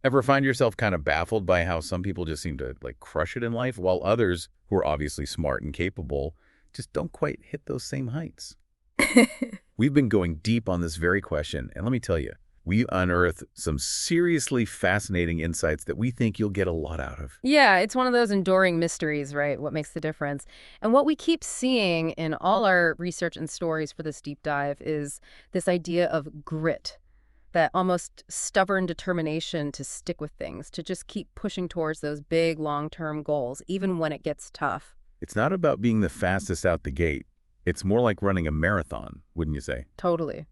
Ever find yourself kind of baffled by how some people just seem to like crush it in life, while others, who are obviously smart and capable, just don't quite hit those same heights? We've been going deep on this very question, and let me tell you, we unearthed some seriously fascinating insights that we think you'll get a lot out of. Yeah, it's one of those enduring mysteries, right? What makes the difference? And what we keep seeing in all our research and stories for this deep dive is this idea of grit, that almost stubborn determination to stick with things, to just keep pushing towards those big long-term goals, even when it gets tough. It's not about being the fastest out the gate. It's more like running a marathon, wouldn't you say? Totally.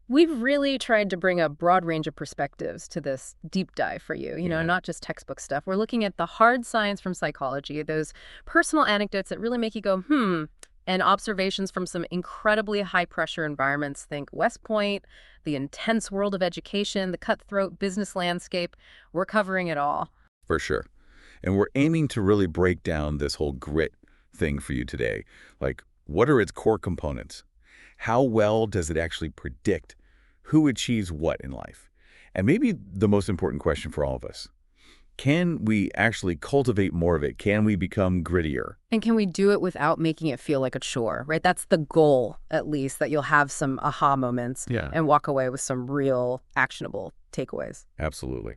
We've really tried to bring a broad range of perspectives to this deep dive for you, Yeah. not just textbook stuff. We're looking at the hard science from psychology, those personal anecdotes that really make you go, and observations from some incredibly high-pressure environments. Think West Point, the intense world of education, the cutthroat business landscape. We're covering it all. For sure. And we're aiming to really break down this whole grit thing for you today. Like, what are its core components? How well does it actually predict who achieves what in life? And maybe the most important question for all of us, can we actually cultivate more of it? Can we become grittier? And can we do it without making it feel like a chore, right? That's the goal, at least, that you'll have some aha moments and walk away with some real actionable takeaways. Absolutely.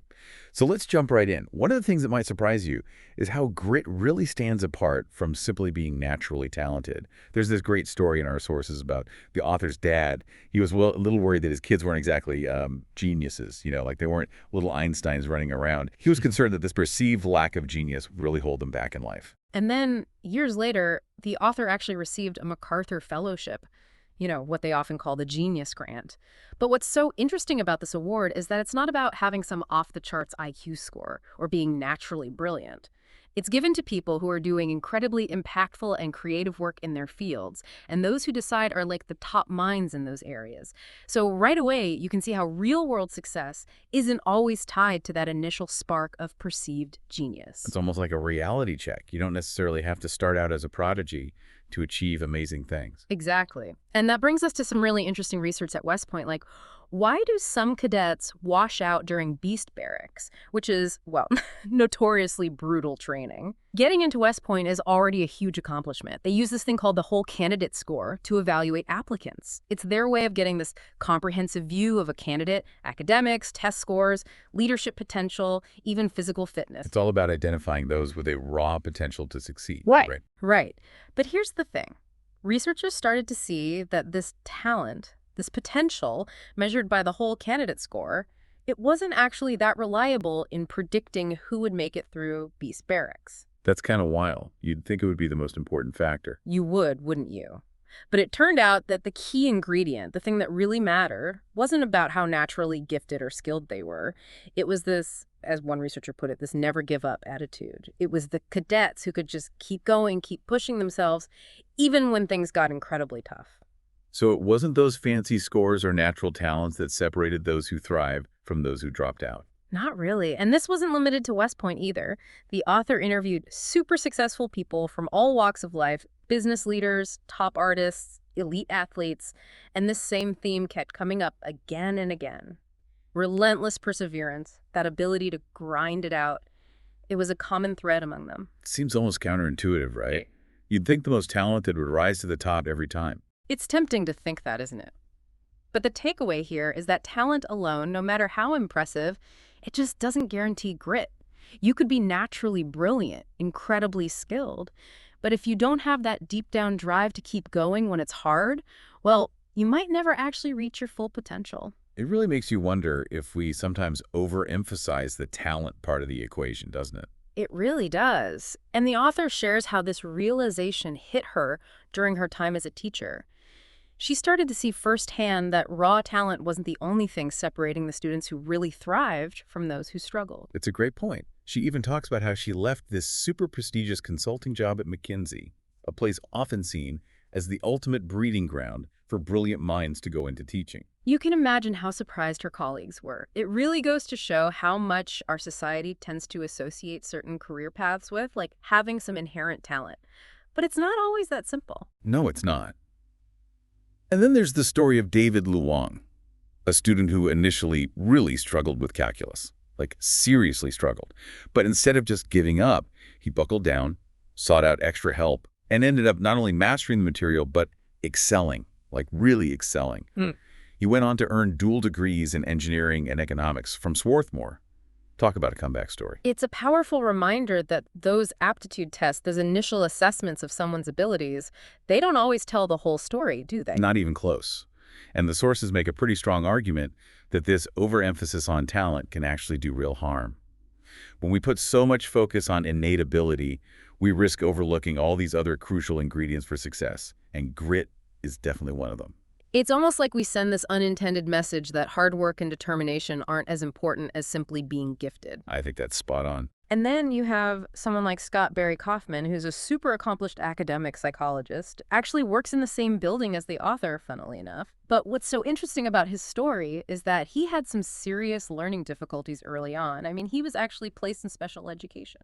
So let's jump right in. One of the things that might surprise you is how grit really stands apart from simply being naturally talented. There's this great story in our sources about the author's dad. He was a little worried that his kids weren't exactly geniuses, like they weren't little Einsteins running around. He was concerned that this perceived lack of genius would really hold them back in life. And then, years later, the author actually received a MacArthur Fellowship, what they often call the Genius Grant. But what's so interesting about this award is that it's not about having some off-the-charts IQ score or being naturally brilliant. It's given to people who are doing incredibly impactful and creative work in their fields, and those who decide are like the top minds in those areas. So right away, you can see how real-world success isn't always tied to that initial spark of perceived genius. It's almost like a reality check. You don't necessarily have to start out as a prodigy to achieve amazing things. Exactly. And that brings us to some really interesting research at West Point, like, why do some cadets wash out during Beast Barracks, which is, well, notoriously brutal training? Getting into West Point is already a huge accomplishment. They use this thing called the whole candidate score to evaluate applicants. It's their way of getting this comprehensive view of a candidate, academics, test scores, leadership potential, even physical fitness. It's all about identifying those with a raw potential to succeed. Right. But here's the thing. Researchers started to see that this talent, this potential, measured by the whole candidate score, it wasn't actually that reliable in predicting who would make it through Beast Barracks. That's kind of wild. You'd think it would be the most important factor. You would, wouldn't you? But it turned out that the key ingredient, the thing that really mattered, wasn't about how naturally gifted or skilled they were. It was this, as one researcher put it, this never give up attitude. It was the cadets who could just keep going, keep pushing themselves, even when things got incredibly tough. So it wasn't those fancy scores or natural talents that separated those who thrived from those who dropped out. Not really. And this wasn't limited to West Point either. The author interviewed super successful people from all walks of life, business leaders, top artists, elite athletes, and this same theme kept coming up again and again. Relentless perseverance, that ability to grind it out, it was a common thread among them. It seems almost counterintuitive, right? You'd think the most talented would rise to the top every time. It's tempting to think that, isn't it? But the takeaway here is that talent alone, no matter how impressive, it just doesn't guarantee grit. You could be naturally brilliant, incredibly skilled, but if you don't have that deep down drive to keep going when it's hard, well, you might never actually reach your full potential. It really makes you wonder if we sometimes overemphasize the talent part of the equation, doesn't it? It really does. And the author shares how this realization hit her during her time as a teacher. She started to see firsthand that raw talent wasn't the only thing separating the students who really thrived from those who struggled. It's a great point. She even talks about how she left this super prestigious consulting job at McKinsey, a place often seen as the ultimate breeding ground for brilliant minds to go into teaching. You can imagine how surprised her colleagues were. It really goes to show how much our society tends to associate certain career paths with, like having some inherent talent. But it's not always that simple. No, it's not. And then there's the story of David Luong, a student who initially really struggled with calculus. like seriously struggled. But instead of just giving up, he buckled down, sought out extra help, and ended up not only mastering the material, but excelling, like really excelling. He went on to earn dual degrees in engineering and economics from Swarthmore. Talk about a comeback story. It's a powerful reminder that those aptitude tests, those initial assessments of someone's abilities, they don't always tell the whole story, do they? Not even close. And the sources make a pretty strong argument that this overemphasis on talent can actually do real harm. When we put so much focus on innate ability, we risk overlooking all these other crucial ingredients for success, and grit is definitely one of them. It's almost like we send this unintended message that hard work and determination aren't as important as simply being gifted. I think that's spot on. And then you have someone like Scott Barry Kaufman, who's a super accomplished academic psychologist, actually works in the same building as the author, funnily enough. But what's so interesting about his story is that he had some serious learning difficulties early on. I mean, he was actually placed in special education.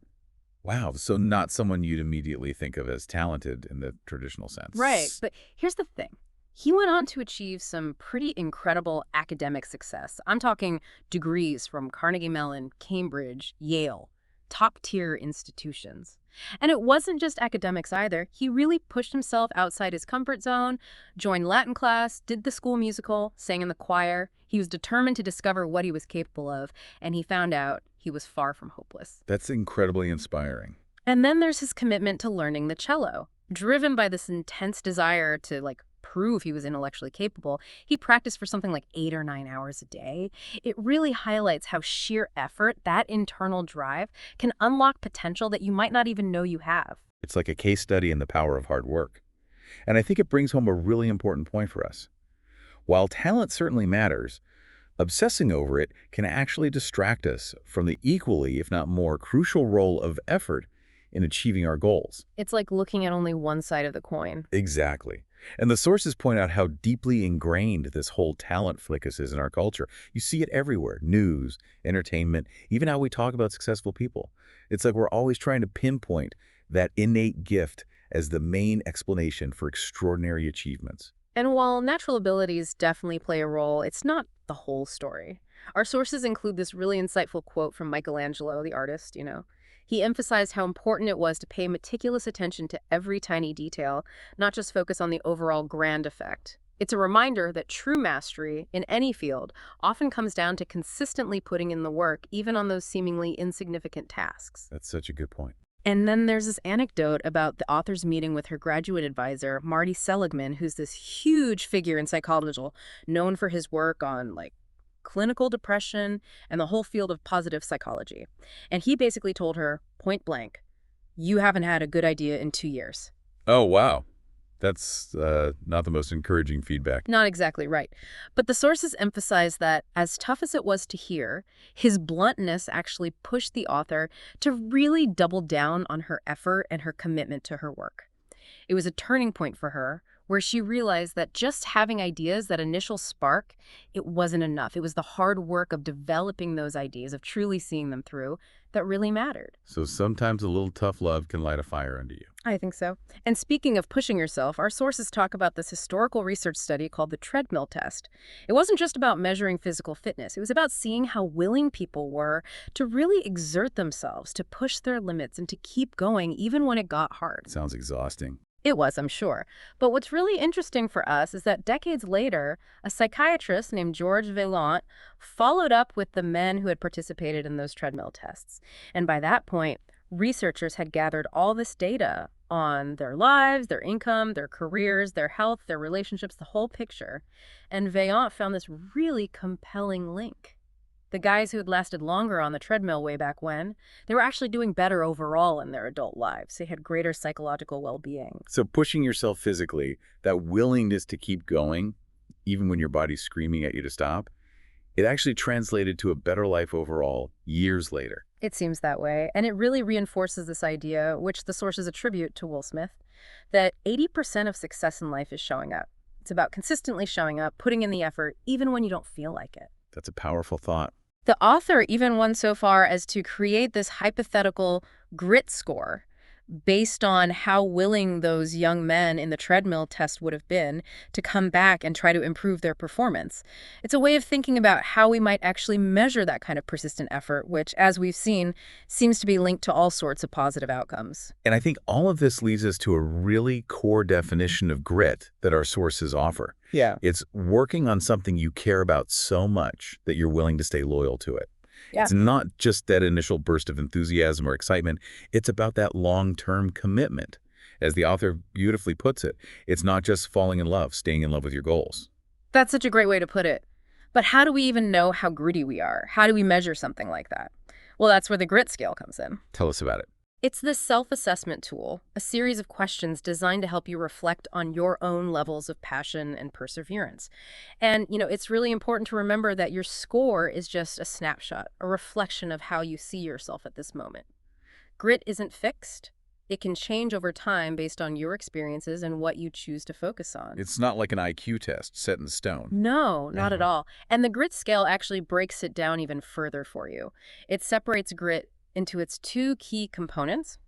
Wow, so not someone you'd immediately think of as talented in the traditional sense. Right, but here's the thing. He went on to achieve some pretty incredible academic success. I'm talking degrees from Carnegie Mellon, Cambridge, Yale, top-tier institutions. And it wasn't just academics either. He really pushed himself outside his comfort zone, joined Latin class, did the school musical, sang in the choir. He was determined to discover what he was capable of, and he found out he was far from hopeless. That's incredibly inspiring. And then there's his commitment to learning the cello. Driven by this intense desire to, prove he was intellectually capable, he practiced for something like 8 or 9 hours a day. It really highlights how sheer effort, that internal drive, can unlock potential that you might not even know you have. It's like a case study in the power of hard work. And I think it brings home a really important point for us. While talent certainly matters, obsessing over it can actually distract us from the equally, if not more, crucial role of effort in achieving our goals. It's like looking at only one side of the coin. Exactly. And the sources point out how deeply ingrained this whole talent focus is in our culture. You see it everywhere: news, entertainment, even how we talk about successful people. It's like we're always trying to pinpoint that innate gift as the main explanation for extraordinary achievements. And while natural abilities definitely play a role, it's not the whole story. Our sources include this really insightful quote from Michelangelo, the artist. He emphasized how important it was to pay meticulous attention to every tiny detail, not just focus on the overall grand effect. It's a reminder that true mastery in any field often comes down to consistently putting in the work, even on those seemingly insignificant tasks. That's such a good point. And then there's this anecdote about the author's meeting with her graduate advisor, Marty Seligman, who's this huge figure in psychology, known for his work on, clinical depression and the whole field of positive psychology. And he basically told her, point blank, "You haven't had a good idea in 2 years." Oh, wow. That's not the most encouraging feedback. Not exactly right. But the sources emphasize that, as tough as it was to hear, his bluntness actually pushed the author to really double down on her effort and her commitment to her work. It was a turning point for her, where she realized that just having ideas, that initial spark, it wasn't enough. It was the hard work of developing those ideas, of truly seeing them through, that really mattered. So sometimes a little tough love can light a fire under you. I think so. And speaking of pushing yourself, our sources talk about this historical research study called the treadmill test. It wasn't just about measuring physical fitness. It was about seeing how willing people were to really exert themselves, to push their limits, and to keep going even when it got hard. Sounds exhausting. It was, I'm sure. But what's really interesting for us is that decades later, a psychiatrist named George Vaillant followed up with the men who had participated in those treadmill tests. And by that point, researchers had gathered all this data on their lives, their income, their careers, their health, their relationships, the whole picture. And Vaillant found this really compelling link. The guys who had lasted longer on the treadmill way back when, they were actually doing better overall in their adult lives. They had greater psychological well-being. So pushing yourself physically, that willingness to keep going, even when your body's screaming at you to stop, it actually translated to a better life overall years later. It seems that way, and it really reinforces this idea, which the sources attribute to Will Smith, that 80% of success in life is showing up. It's about consistently showing up, putting in the effort, even when you don't feel like it. That's a powerful thought. The author even went so far as to create this hypothetical grit score based on how willing those young men in the treadmill test would have been to come back and try to improve their performance. It's a way of thinking about how we might actually measure that kind of persistent effort, which, as we've seen, seems to be linked to all sorts of positive outcomes. And I think all of this leads us to a really core definition of grit that our sources offer. Yeah. It's working on something you care about so much that you're willing to stay loyal to it. Yeah. It's not just that initial burst of enthusiasm or excitement. It's about that long-term commitment. As the author beautifully puts it, it's not just falling in love, staying in love with your goals. That's such a great way to put it. But how do we even know how gritty we are? How do we measure something like that? Well, that's where the grit scale comes in. Tell us about it. It's this self-assessment tool, a series of questions designed to help you reflect on your own levels of passion and perseverance. And, it's really important to remember that your score is just a snapshot, a reflection of how you see yourself at this moment. Grit isn't fixed. It can change over time based on your experiences and what you choose to focus on. It's not like an IQ test set in stone. No, not at all. And the grit scale actually breaks it down even further for you. It separates grit into its two key components: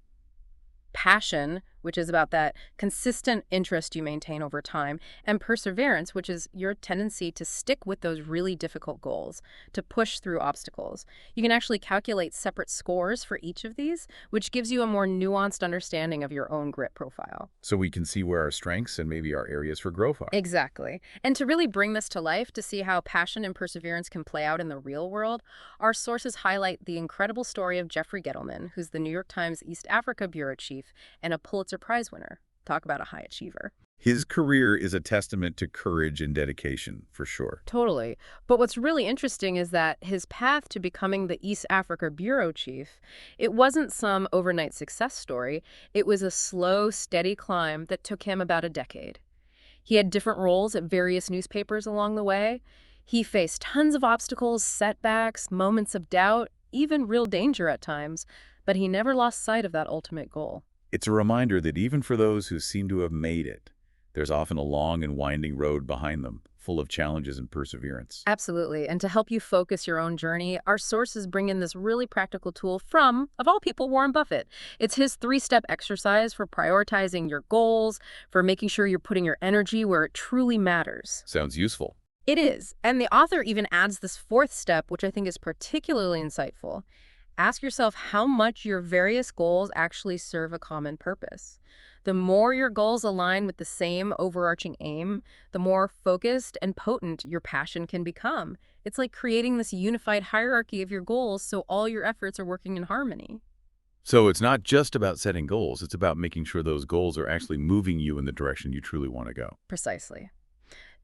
passion, which is about that consistent interest you maintain over time, and perseverance, which is your tendency to stick with those really difficult goals, to push through obstacles. You can actually calculate separate scores for each of these, which gives you a more nuanced understanding of your own grit profile. So we can see where our strengths and maybe our areas for growth are. Exactly. And to really bring this to life, to see how passion and perseverance can play out in the real world, our sources highlight the incredible story of Jeffrey Gettleman, who's the New York Times East Africa bureau chief and a Pulitzer Prize winner. Talk about a high achiever. His career is a testament to courage and dedication, for sure. Totally. But what's really interesting is that his path to becoming the East Africa bureau chief, it wasn't some overnight success story. It was a slow, steady climb that took him about a decade. He had different roles at various newspapers along the way. He faced tons of obstacles, setbacks, moments of doubt, even real danger at times, but he never lost sight of that ultimate goal. It's a reminder that even for those who seem to have made it, there's often a long and winding road behind them, full of challenges and perseverance. Absolutely. And to help you focus your own journey, our sources bring in this really practical tool from, of all people, Warren Buffett. It's his 3-step exercise for prioritizing your goals, for making sure you're putting your energy where it truly matters. Sounds useful. It is. And the author even adds this 4th step, which I think is particularly insightful. Ask yourself how much your various goals actually serve a common purpose. The more your goals align with the same overarching aim, the more focused and potent your passion can become. It's like creating this unified hierarchy of your goals so all your efforts are working in harmony. So it's not just about setting goals, it's about making sure those goals are actually moving you in the direction you truly want to go. Precisely.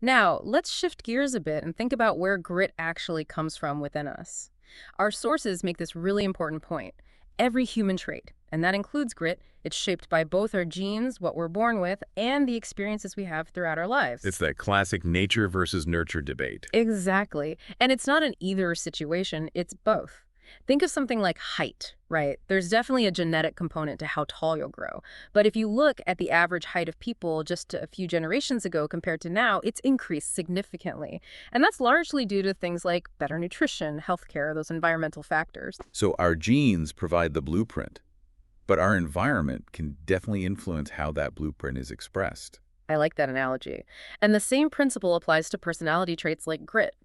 Now, let's shift gears a bit and think about where grit actually comes from within us. Our sources make this really important point. Every human trait, and that includes grit, it's shaped by both our genes, what we're born with, and the experiences we have throughout our lives. It's that classic nature versus nurture debate. Exactly. And it's not an either situation, it's both. Think of something like height, right? There's definitely a genetic component to how tall you'll grow. But if you look at the average height of people just a few generations ago compared to now, it's increased significantly. And that's largely due to things like better nutrition, healthcare, those environmental factors. So our genes provide the blueprint, but our environment can definitely influence how that blueprint is expressed. I like that analogy. And the same principle applies to personality traits like grit.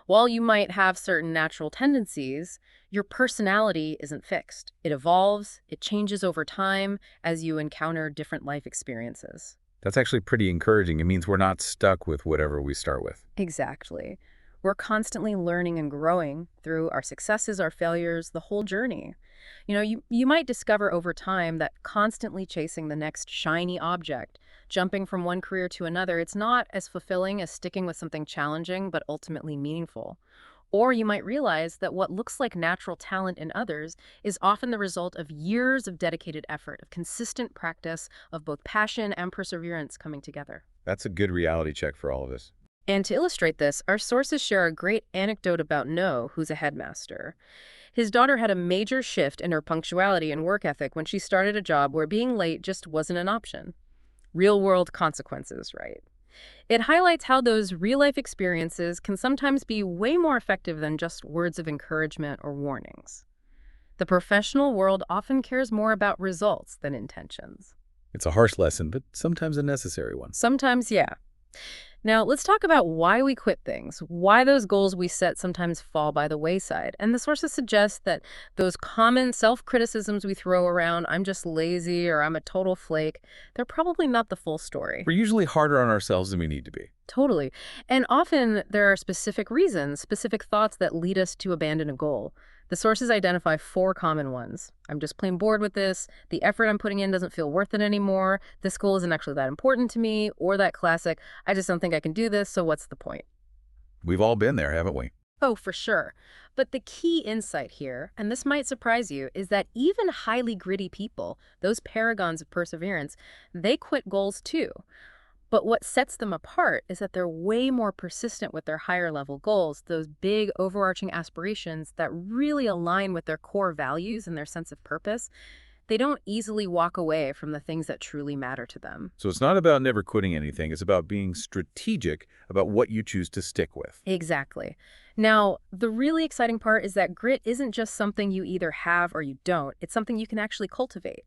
While you might have certain natural tendencies, your personality isn't fixed. It evolves, it changes over time as you encounter different life experiences. That's actually pretty encouraging. It means we're not stuck with whatever we start with. Exactly. We're constantly learning and growing through our successes, our failures, the whole journey. You might discover over time that constantly chasing the next shiny object, jumping from one career to another, it's not as fulfilling as sticking with something challenging but ultimately meaningful. Or you might realize that what looks like natural talent in others is often the result of years of dedicated effort, of consistent practice, of both passion and perseverance coming together. That's a good reality check for all of us. And to illustrate this, our sources share a great anecdote about Noah, who's a headmaster. His daughter had a major shift in her punctuality and work ethic when she started a job where being late just wasn't an option. Real-world consequences, right? It highlights how those real-life experiences can sometimes be way more effective than just words of encouragement or warnings. The professional world often cares more about results than intentions. It's a harsh lesson, but sometimes a necessary one. Sometimes, yeah. Now, let's talk about why we quit things, why those goals we set sometimes fall by the wayside. And the sources suggest that those common self-criticisms we throw around, I'm just lazy or I'm a total flake, they're probably not the full story. We're usually harder on ourselves than we need to be. Totally. And often there are specific reasons, specific thoughts that lead us to abandon a goal. The sources identify 4 common ones. I'm just plain bored with this. The effort I'm putting in doesn't feel worth it anymore. This goal isn't actually that important to me. Or that classic, I just don't think I can do this, so what's the point? We've all been there, haven't we? Oh, for sure. But the key insight here, and this might surprise you, is that even highly gritty people, those paragons of perseverance, they quit goals too. But what sets them apart is that they're way more persistent with their higher level goals, those big overarching aspirations that really align with their core values and their sense of purpose. They don't easily walk away from the things that truly matter to them. So it's not about never quitting anything. It's about being strategic about what you choose to stick with. Exactly. Now, the really exciting part is that grit isn't just something you either have or you don't. It's something you can actually cultivate.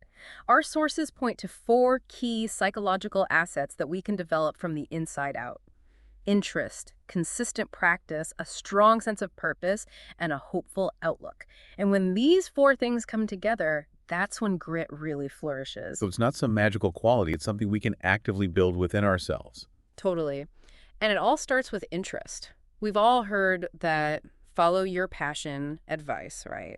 Our sources point to 4 key psychological assets that we can develop from the inside out: interest, consistent practice, a strong sense of purpose, and a hopeful outlook. And when these 4 things come together, that's when grit really flourishes. So it's not some magical quality. It's something we can actively build within ourselves. Totally. And it all starts with interest. We've all heard that follow your passion advice, right?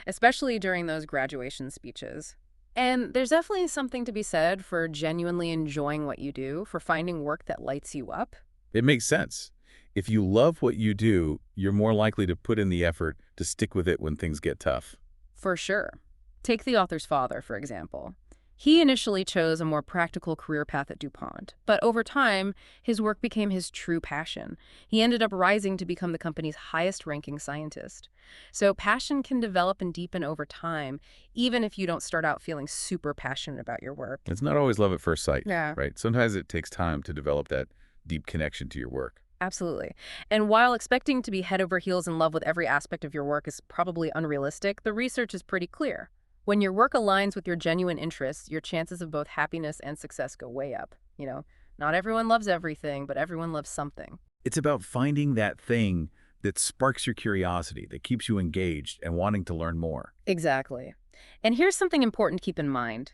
Especially during those graduation speeches. And there's definitely something to be said for genuinely enjoying what you do, for finding work that lights you up. It makes sense. If you love what you do, you're more likely to put in the effort to stick with it when things get tough. For sure. Take the author's father, for example. He initially chose a more practical career path at DuPont, but over time, his work became his true passion. He ended up rising to become the company's highest-ranking scientist. So passion can develop and deepen over time, even if you don't start out feeling super passionate about your work. It's not always love at first sight, Yeah. right? Sometimes it takes time to develop that deep connection to your work. Absolutely. And while expecting to be head over heels in love with every aspect of your work is probably unrealistic, the research is pretty clear. When your work aligns with your genuine interests, your chances of both happiness and success go way up. Not everyone loves everything, but everyone loves something. It's about finding that thing that sparks your curiosity, that keeps you engaged and wanting to learn more. Exactly. And here's something important to keep in mind.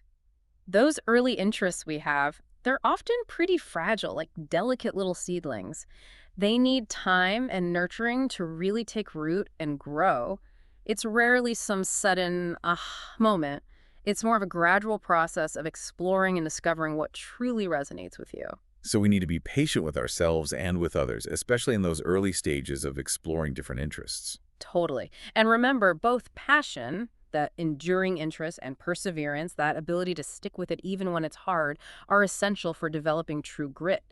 Those early interests we have, they're often pretty fragile, like delicate little seedlings. They need time and nurturing to really take root and grow. It's rarely some sudden moment. It's more of a gradual process of exploring and discovering what truly resonates with you. So we need to be patient with ourselves and with others, especially in those early stages of exploring different interests. Totally. And remember, both passion, that enduring interest, and perseverance, that ability to stick with it even when it's hard, are essential for developing true grit.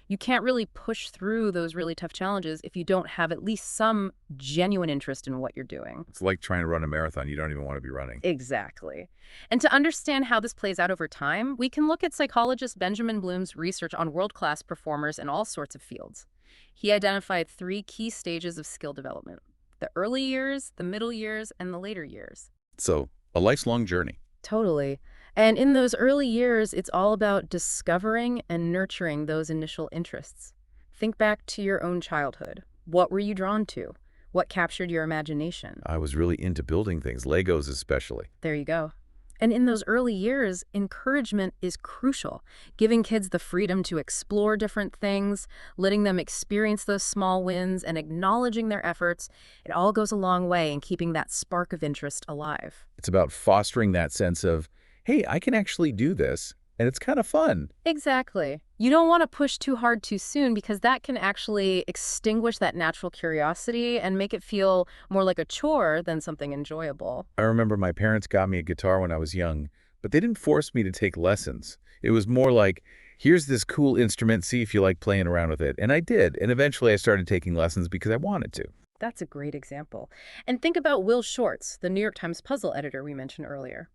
You can't really push through those really tough challenges if you don't have at least some genuine interest in what you're doing. It's like trying to run a marathon you don't even want to be running. Exactly. And to understand how this plays out over time, we can look at psychologist Benjamin Bloom's research on world-class performers in all sorts of fields. He identified 3 key stages of skill development: the early years, the middle years, and the later years. So, a lifelong journey. Totally. And in those early years, it's all about discovering and nurturing those initial interests. Think back to your own childhood. What were you drawn to? What captured your imagination? I was really into building things, Legos especially. There you go. And in those early years, encouragement is crucial. Giving kids the freedom to explore different things, letting them experience those small wins, and acknowledging their efforts, it all goes a long way in keeping that spark of interest alive. It's about fostering that sense of, hey, I can actually do this, and it's kind of fun. Exactly. You don't want to push too hard too soon, because that can actually extinguish that natural curiosity and make it feel more like a chore than something enjoyable. I remember my parents got me a guitar when I was young, but they didn't force me to take lessons. It was more like, here's this cool instrument, see if you like playing around with it. And I did, and eventually I started taking lessons because I wanted to. That's a great example. And think about Will Shortz, the New York Times puzzle editor we mentioned earlier.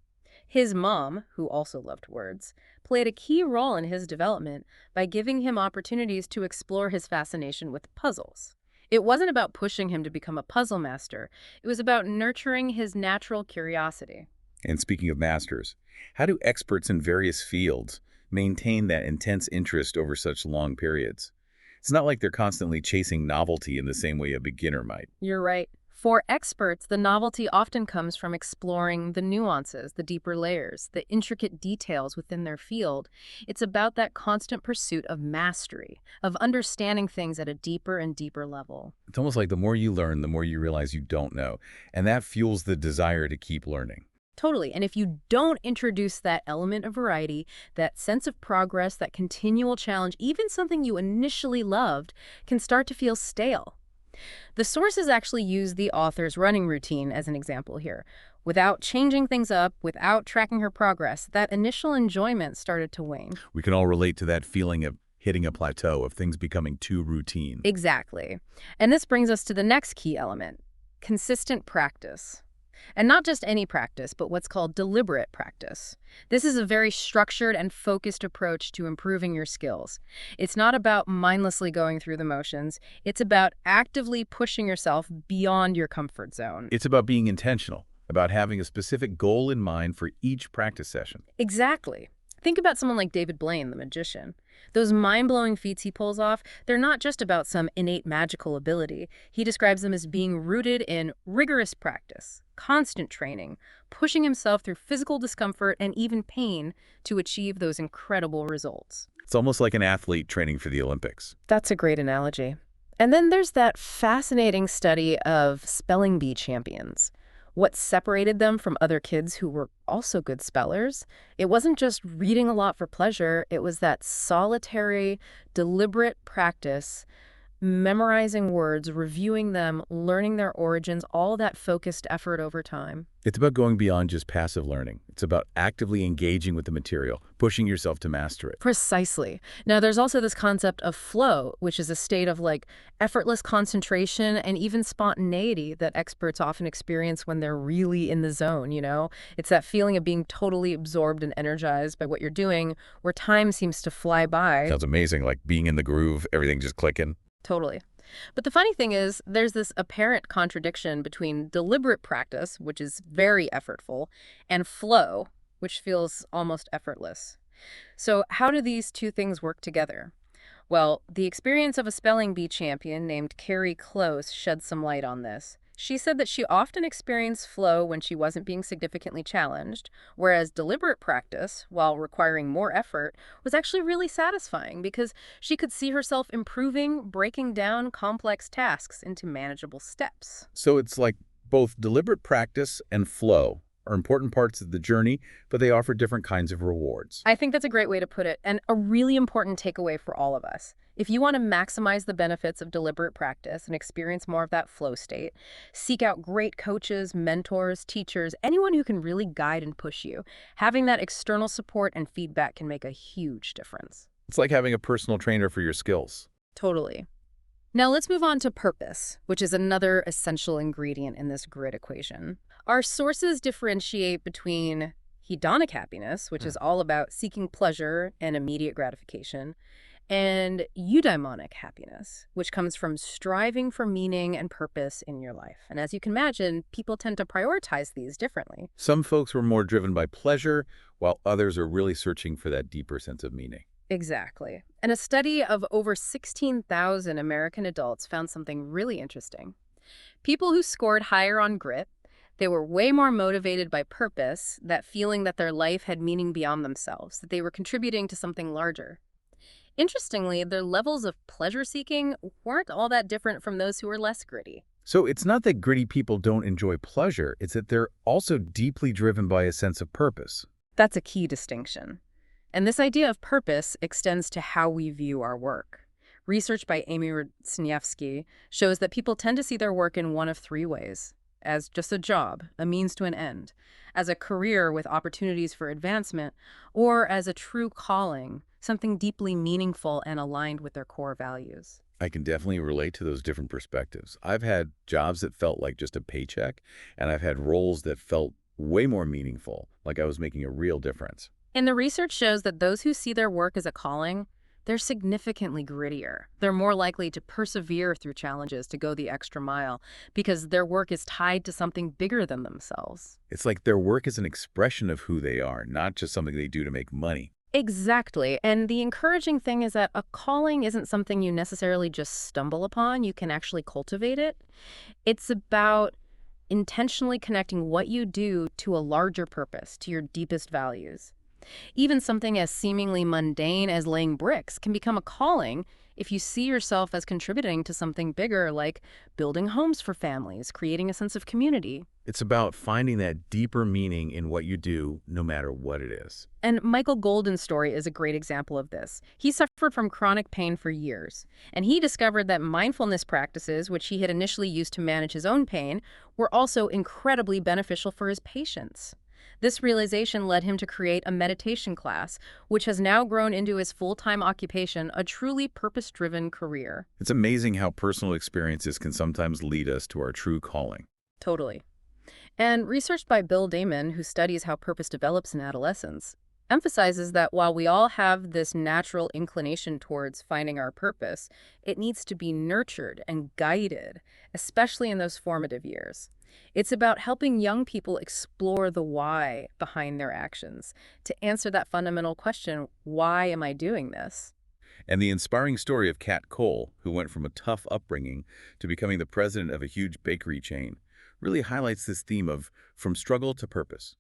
His mom, who also loved words, played a key role in his development by giving him opportunities to explore his fascination with puzzles. It wasn't about pushing him to become a puzzle master. It was about nurturing his natural curiosity. And speaking of masters, how do experts in various fields maintain that intense interest over such long periods? It's not like they're constantly chasing novelty in the same way a beginner might. You're right. For experts, the novelty often comes from exploring the nuances, the deeper layers, the intricate details within their field. It's about that constant pursuit of mastery, of understanding things at a deeper and deeper level. It's almost like the more you learn, the more you realize you don't know, and that fuels the desire to keep learning. Totally. And if you don't introduce that element of variety, that sense of progress, that continual challenge, even something you initially loved, can start to feel stale. The sources actually use the author's running routine as an example here. Without changing things up, without tracking her progress, that initial enjoyment started to wane. We can all relate to that feeling of hitting a plateau, of things becoming too routine. Exactly. And this brings us to the next key element, consistent practice. And not just any practice, but what's called deliberate practice. This is a very structured and focused approach to improving your skills. It's not about mindlessly going through the motions. It's about actively pushing yourself beyond your comfort zone. It's about being intentional, about having a specific goal in mind for each practice session. Exactly. Think about someone like David Blaine, the magician. Those mind-blowing feats he pulls off, they're not just about some innate magical ability. He describes them as being rooted in rigorous practice, constant training, pushing himself through physical discomfort and even pain to achieve those incredible results. It's almost like an athlete training for the Olympics. That's a great analogy. And then there's that fascinating study of spelling bee champions. What separated them from other kids who were also good spellers? It wasn't just reading a lot for pleasure. It was that solitary, deliberate practice, memorizing words, reviewing them, learning their origins, all that focused effort over time. It's about going beyond just passive learning. It's about actively engaging with the material, pushing yourself to master it. Precisely. Now, there's also this concept of flow, which is a state of effortless concentration and even spontaneity that experts often experience when they're really in the zone, you know? It's that feeling of being totally absorbed and energized by what you're doing, where time seems to fly by. Sounds amazing, like being in the groove, everything just clicking. Totally. But the funny thing is, there's this apparent contradiction between deliberate practice, which is very effortful, and flow, which feels almost effortless. So how do these two things work together? Well, the experience of a spelling bee champion named Carrie Close shed some light on this. She said that she often experienced flow when she wasn't being significantly challenged, whereas deliberate practice, while requiring more effort, was actually really satisfying because she could see herself improving, breaking down complex tasks into manageable steps. So it's like both deliberate practice and flow are important parts of the journey, but they offer different kinds of rewards. I think that's a great way to put it, and a really important takeaway for all of us. If you want to maximize the benefits of deliberate practice and experience more of that flow state, seek out great coaches, mentors, teachers, anyone who can really guide and push you. Having that external support and feedback can make a huge difference. It's like having a personal trainer for your skills. Totally. Now let's move on to purpose, which is another essential ingredient in this grit equation. Our sources differentiate between hedonic happiness, which is all about seeking pleasure and immediate gratification, and eudaimonic happiness, which comes from striving for meaning and purpose in your life. And as you can imagine, people tend to prioritize these differently. Some folks were more driven by pleasure, while others are really searching for that deeper sense of meaning. Exactly. And a study of over 16,000 American adults found something really interesting. People who scored higher on grit, they were way more motivated by purpose, that feeling that their life had meaning beyond themselves, that they were contributing to something larger. Interestingly, their levels of pleasure-seeking weren't all that different from those who were less gritty. So it's not that gritty people don't enjoy pleasure, it's that they're also deeply driven by a sense of purpose. That's a key distinction. And this idea of purpose extends to how we view our work. Research by Amy Rudniewski shows that people tend to see their work in one of three ways: as just a job, a means to an end, as a career with opportunities for advancement, or as a true calling, something deeply meaningful and aligned with their core values. I can definitely relate to those different perspectives. I've had jobs that felt like just a paycheck, and I've had roles that felt way more meaningful, like I was making a real difference. And the research shows that those who see their work as a calling, they're significantly grittier. They're more likely to persevere through challenges, to go the extra mile, because their work is tied to something bigger than themselves. It's like their work is an expression of who they are, not just something they do to make money. Exactly. And the encouraging thing is that a calling isn't something you necessarily just stumble upon. You can actually cultivate it. It's about intentionally connecting what you do to a larger purpose, to your deepest values. Even something as seemingly mundane as laying bricks can become a calling if you see yourself as contributing to something bigger, like building homes for families, creating a sense of community. It's about finding that deeper meaning in what you do, no matter what it is. And Michael Golden's story is a great example of this. He suffered from chronic pain for years, and he discovered that mindfulness practices, which he had initially used to manage his own pain, were also incredibly beneficial for his patients. This realization led him to create a meditation class, which has now grown into his full-time occupation, a truly purpose-driven career. It's amazing how personal experiences can sometimes lead us to our true calling. Totally. And research by Bill Damon, who studies how purpose develops in adolescence, emphasizes that while we all have this natural inclination towards finding our purpose, it needs to be nurtured and guided, especially in those formative years. It's about helping young people explore the why behind their actions, to answer that fundamental question, why am I doing this? And the inspiring story of Kat Cole, who went from a tough upbringing to becoming the president of a huge bakery chain, really highlights this theme of from struggle to purpose.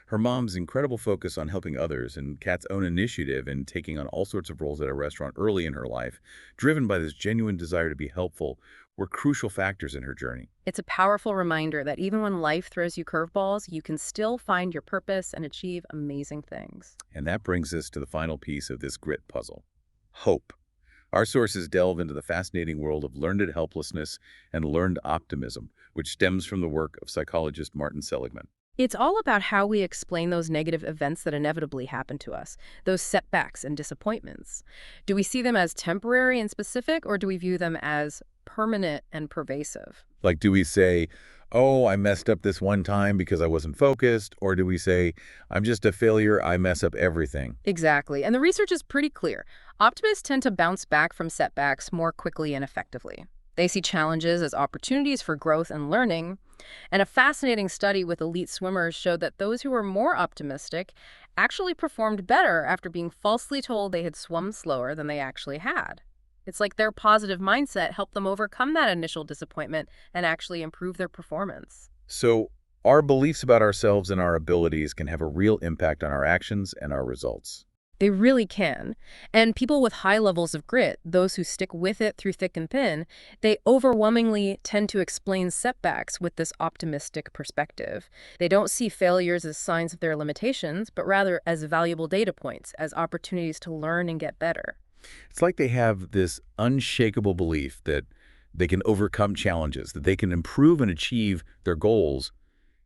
Her mom's incredible focus on helping others and Kat's own initiative in taking on all sorts of roles at a restaurant early in her life, driven by this genuine desire to be helpful, were crucial factors in her journey. It's a powerful reminder that even when life throws you curveballs, you can still find your purpose and achieve amazing things. And that brings us to the final piece of this grit puzzle: hope. Our sources delve into the fascinating world of learned helplessness and learned optimism, which stems from the work of psychologist Martin Seligman. It's all about how we explain those negative events that inevitably happen to us, those setbacks and disappointments. Do we see them as temporary and specific, or do we view them as permanent and pervasive? Like, do we say, oh, I messed up this one time because I wasn't focused? Or do we say, I'm just a failure, I mess up everything? Exactly. And the research is pretty clear. Optimists tend to bounce back from setbacks more quickly and effectively. They see challenges as opportunities for growth and learning. And a fascinating study with elite swimmers showed that those who were more optimistic actually performed better after being falsely told they had swum slower than they actually had. It's like their positive mindset helped them overcome that initial disappointment and actually improve their performance. So our beliefs about ourselves and our abilities can have a real impact on our actions and our results. They really can. And people with high levels of grit, those who stick with it through thick and thin, they overwhelmingly tend to explain setbacks with this optimistic perspective. They don't see failures as signs of their limitations, but rather as valuable data points, as opportunities to learn and get better. It's like they have this unshakable belief that they can overcome challenges, that they can improve and achieve their goals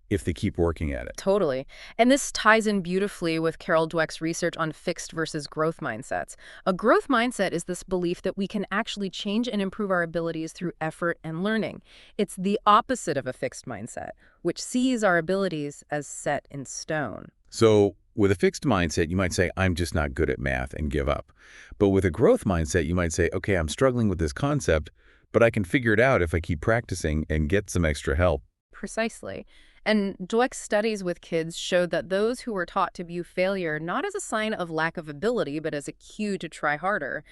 if they keep working at it. Totally. And this ties in beautifully with Carol Dweck's research on fixed versus growth mindsets. A growth mindset is this belief that we can actually change and improve our abilities through effort and learning. It's the opposite of a fixed mindset, which sees our abilities as set in stone. So with a fixed mindset, you might say, I'm just not good at math and give up. But with a growth mindset, you might say, okay, I'm struggling with this concept, but I can figure it out if I keep practicing and get some extra help. Precisely. And Dweck's studies with kids showed that those who were taught to view failure not as a sign of lack of ability, but as a cue to try harder,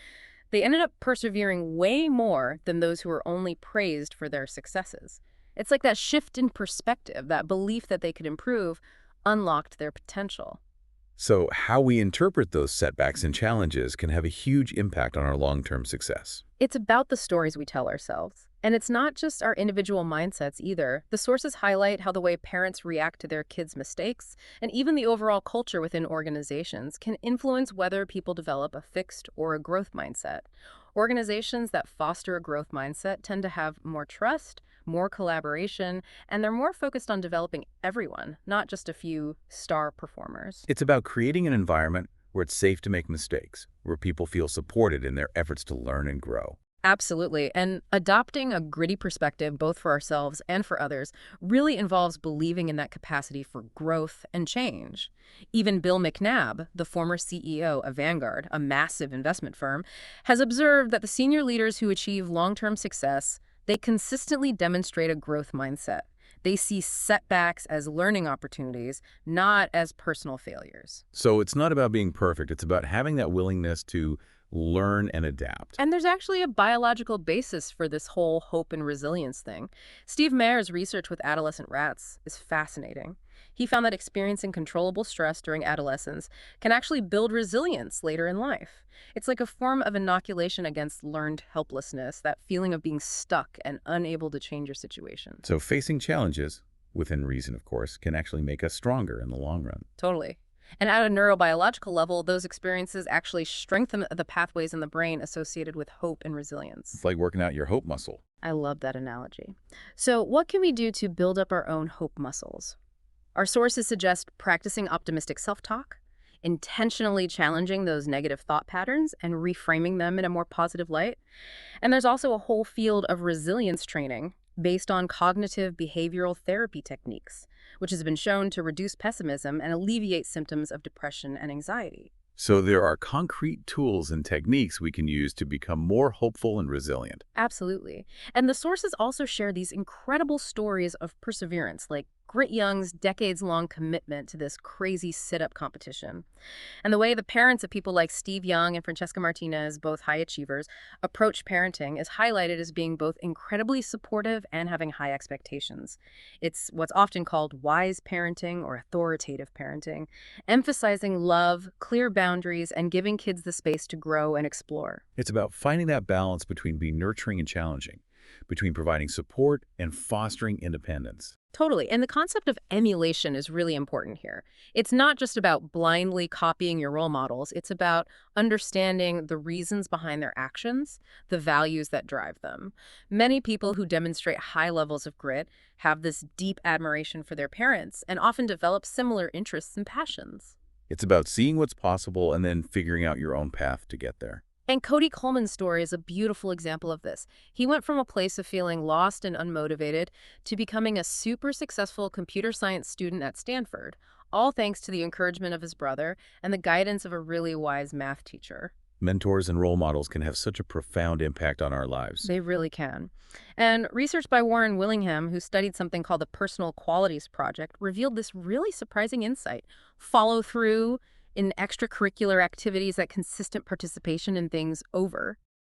they ended up persevering way more than those who were only praised for their successes. It's like that shift in perspective, that belief that they could improve, unlocked their potential. So how we interpret those setbacks and challenges can have a huge impact on our long-term success. It's about the stories we tell ourselves. And it's not just our individual mindsets either. The sources highlight how the way parents react to their kids' mistakes, and even the overall culture within organizations, can influence whether people develop a fixed or a growth mindset. Organizations that foster a growth mindset tend to have more trust, more collaboration, and they're more focused on developing everyone, not just a few star performers. It's about creating an environment where it's safe to make mistakes, where people feel supported in their efforts to learn and grow. Absolutely. And adopting a gritty perspective, both for ourselves and for others, really involves believing in that capacity for growth and change. Even Bill McNabb, the former CEO of Vanguard, a massive investment firm, has observed that the senior leaders who achieve long-term success, they consistently demonstrate a growth mindset. They see setbacks as learning opportunities, not as personal failures. So it's not about being perfect. It's about having that willingness to learn and adapt. And there's actually a biological basis for this whole hope and resilience thing. Steve Mayer's research with adolescent rats is fascinating. He found that experiencing controllable stress during adolescence can actually build resilience later in life. It's like a form of inoculation against learned helplessness, that feeling of being stuck and unable to change your situation. So facing challenges, within reason of course, can actually make us stronger in the long run. Totally. And at a neurobiological level, those experiences actually strengthen the pathways in the brain associated with hope and resilience. It's like working out your hope muscle. I love that analogy. So what can we do to build up our own hope muscles? Our sources suggest practicing optimistic self-talk, intentionally challenging those negative thought patterns and reframing them in a more positive light. And there's also a whole field of resilience training based on cognitive behavioral therapy techniques, which has been shown to reduce pessimism and alleviate symptoms of depression and anxiety. So there are concrete tools and techniques we can use to become more hopeful and resilient. Absolutely. And the sources also share these incredible stories of perseverance, like Grit Young's decades-long commitment to this crazy sit-up competition. And the way the parents of people like Steve Young and Francesca Martinez, both high achievers, approach parenting is highlighted as being both incredibly supportive and having high expectations. It's what's often called wise parenting or authoritative parenting, emphasizing love, clear boundaries, and giving kids the space to grow and explore. It's about finding that balance between being nurturing and challenging, between providing support and fostering independence. Totally. And the concept of emulation is really important here. It's not just about blindly copying your role models. It's about understanding the reasons behind their actions, the values that drive them. Many people who demonstrate high levels of grit have this deep admiration for their parents and often develop similar interests and passions. It's about seeing what's possible and then figuring out your own path to get there. And Cody Coleman's story is a beautiful example of this. He went from a place of feeling lost and unmotivated to becoming a super successful computer science student at Stanford, all thanks to the encouragement of his brother and the guidance of a really wise math teacher. Mentors and role models can have such a profound impact on our lives. They really can. And research by Warren Willingham, who studied something called the Personal Qualities Project, revealed this really surprising insight. Follow through in extracurricular activities, that consistent participation in things over